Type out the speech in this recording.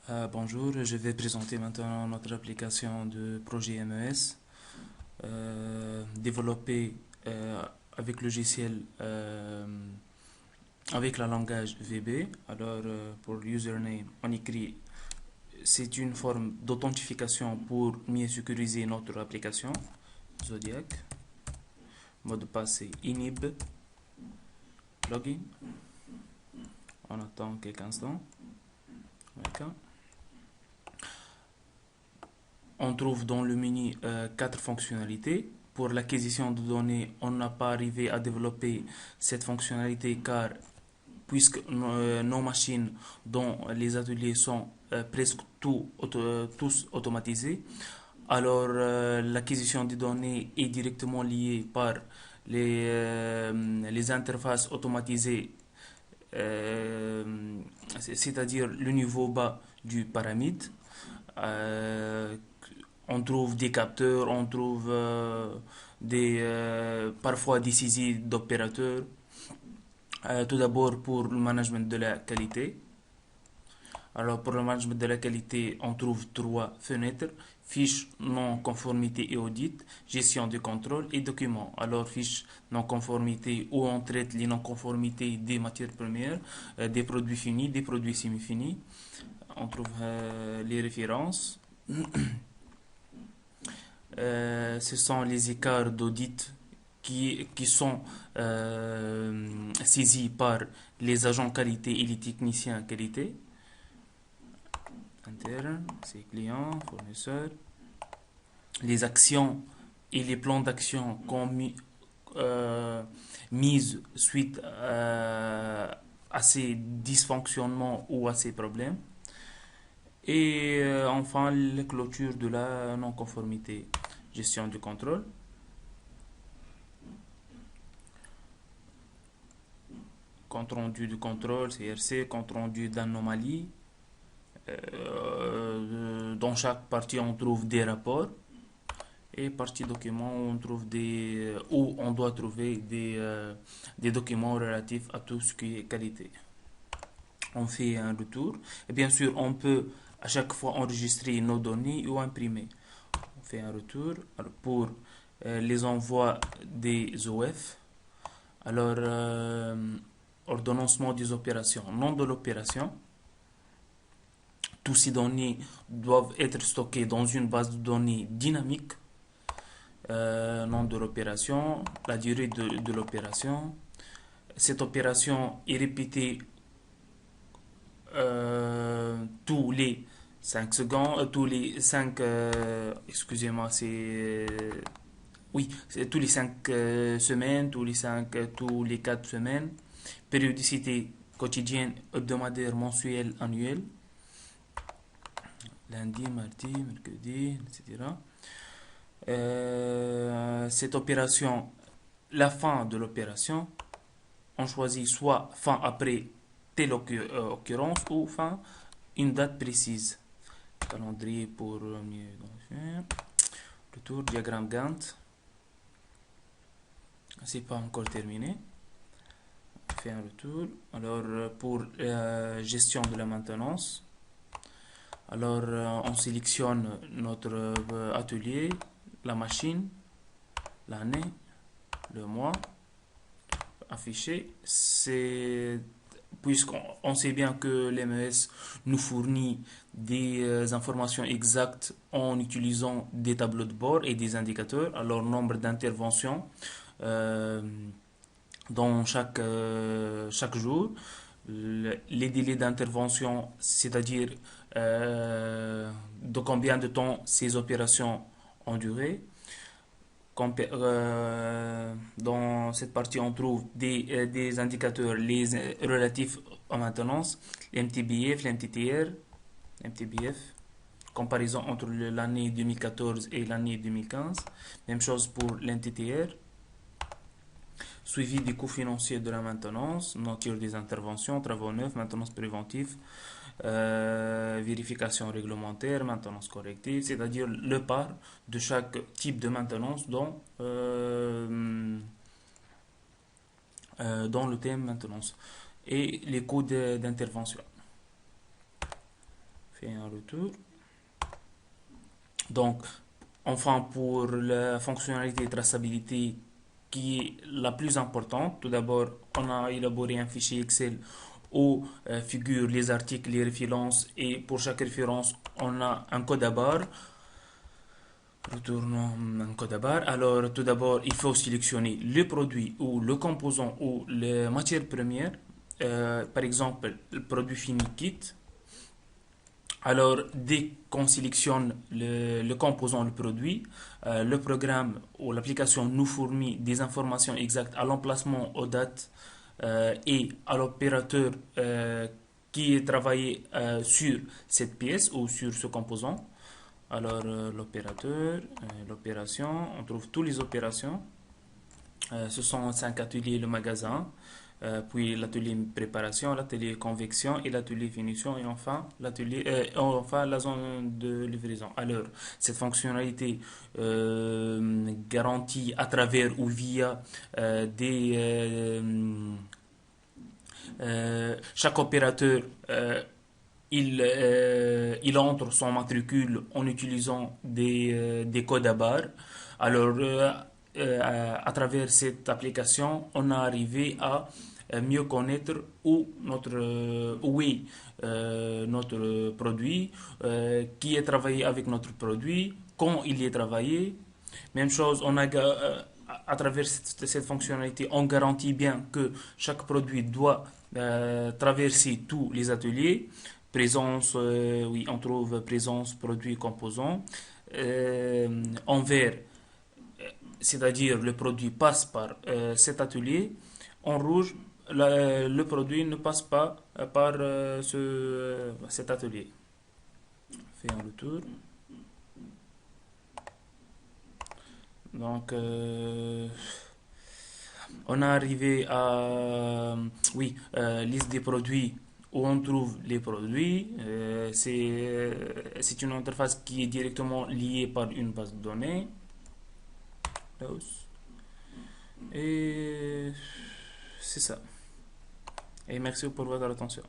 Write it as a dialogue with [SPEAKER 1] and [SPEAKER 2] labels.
[SPEAKER 1] Bonjour, je vais présenter maintenant notre application de projet MES développée avec logiciel avec la langage VB. Alors pour username, on écrit c'est une forme d'authentification pour mieux sécuriser notre application. Zodiac, mot de passe c'est inib, login. On attend quelques instants. D'accord. On trouve dans le menu quatre fonctionnalités. Pour l'acquisition de données, on n'a pas arrivé à développer cette fonctionnalité car puisque nos machines dans les ateliers sont presque tous automatisés, alors l'acquisition des données est directement liée par les interfaces automatisées, c'est-à-dire le niveau bas du pyramide. Euh, on trouve des capteurs, on trouve parfois des saisies d'opérateurs. Tout d'abord pour le management de la qualité. Alors pour le management de la qualité, on trouve trois fenêtres: fiche non conformité et audit, gestion du contrôle et documents. Alors fiche non conformité où on traite les non conformités des matières premières, des produits finis, des produits semi-finis. On trouve les références. Ce sont les écarts d'audit qui sont saisis par les agents qualité et les techniciens qualité. Interne, c'est client, fournisseur. Les actions et les plans d'action mis suite à ces dysfonctionnements ou à ces problèmes. Et enfin, la clôture de la non-conformité. Gestion du contrôle. Compte rendu du contrôle, CRC, compte rendu d'anomalie. Dans chaque partie, on trouve des rapports. Et partie documents, on trouve où on doit trouver des documents relatifs à tout ce qui est qualité. On fait un retour. Et bien sûr, on peut à chaque fois enregistrer nos données ou imprimer. On fait un retour pour les envois des OF. Alors, ordonnancement des opérations, nom de l'opération. Tous ces données doivent être stockés dans une base de données dynamique. Nom de l'opération, la durée de l'opération. Cette opération est répétée tous les 5 secondes, tous les 5, excusez-moi, oui, c'est tous les 5 semaines, tous les 4 semaines. Périodicité quotidienne, hebdomadaire, mensuelle, annuelle. Lundi, mardi, mercredi, etc. Cette opération, la fin de l'opération, on choisit soit fin après telle occurrence ou fin une date précise. Calendrier pour mieux. Le tour, diagramme Gantt. C'est pas encore terminé. On fait un retour. Alors pour gestion de la maintenance. Alors on sélectionne notre atelier, la machine, l'année, le mois, affiché. C'est puisqu'on sait bien que l'MES nous fournit des informations exactes en utilisant des tableaux de bord et des indicateurs. Alors nombre d'interventions euh, dans chaque jour, les délais d'intervention, c'est-à-dire de combien de temps ces opérations ont duré. Dans cette partie, on trouve des indicateurs relatifs à maintenance, l'MTBF, l'MTTR, MTBF, comparaison entre l'année 2014 et l'année 2015. Même chose pour l'MTTR. Suivi des coûts financiers de la maintenance, nature des interventions, travaux neufs, maintenance préventive, vérification réglementaire, maintenance corrective, c'est-à-dire le part de chaque type de maintenance dans le thème maintenance et les coûts d'intervention. fait un retour. Donc, enfin, pour la fonctionnalité traçabilité qui est la plus importante, tout d'abord, on a élaboré un fichier Excel où figurent les articles, les références, et pour chaque référence, on a un code à barre. Retournons un code à barre. Alors, tout d'abord, il faut sélectionner le produit ou le composant ou les matières premières. Par exemple, le produit fini kit. Alors, dès qu'on sélectionne le composant, le produit, le programme ou l'application nous fournit des informations exactes à l'emplacement, aux dates et à l'opérateur qui est travaillé sur cette pièce ou sur ce composant. Alors, l'opération, on trouve toutes les opérations. Ce sont 5 ateliers, le magasin, puis l'atelier préparation, l'atelier convection et l'atelier finition et enfin la zone de livraison. Alors, cette fonctionnalité garantit à travers ou via chaque opérateur il entre son matricule en utilisant des codes à barres. Alors, à travers cette application, on a arrivé à mieux connaître où est notre produit, qui est travaillé avec notre produit, quand il est travaillé. Même chose, à travers cette fonctionnalité, on garantit bien que chaque produit doit traverser tous les ateliers. Présence, oui, on trouve présence, produit, composant. En vert, c'est-à-dire le produit passe par cet atelier. En rouge, le produit ne passe pas par cet atelier. Fait un retour. Donc, on est arrivé à oui, liste des produits où on trouve les produits. C'est une interface qui est directement liée par une base de données. Et c'est ça. Et merci pour votre attention.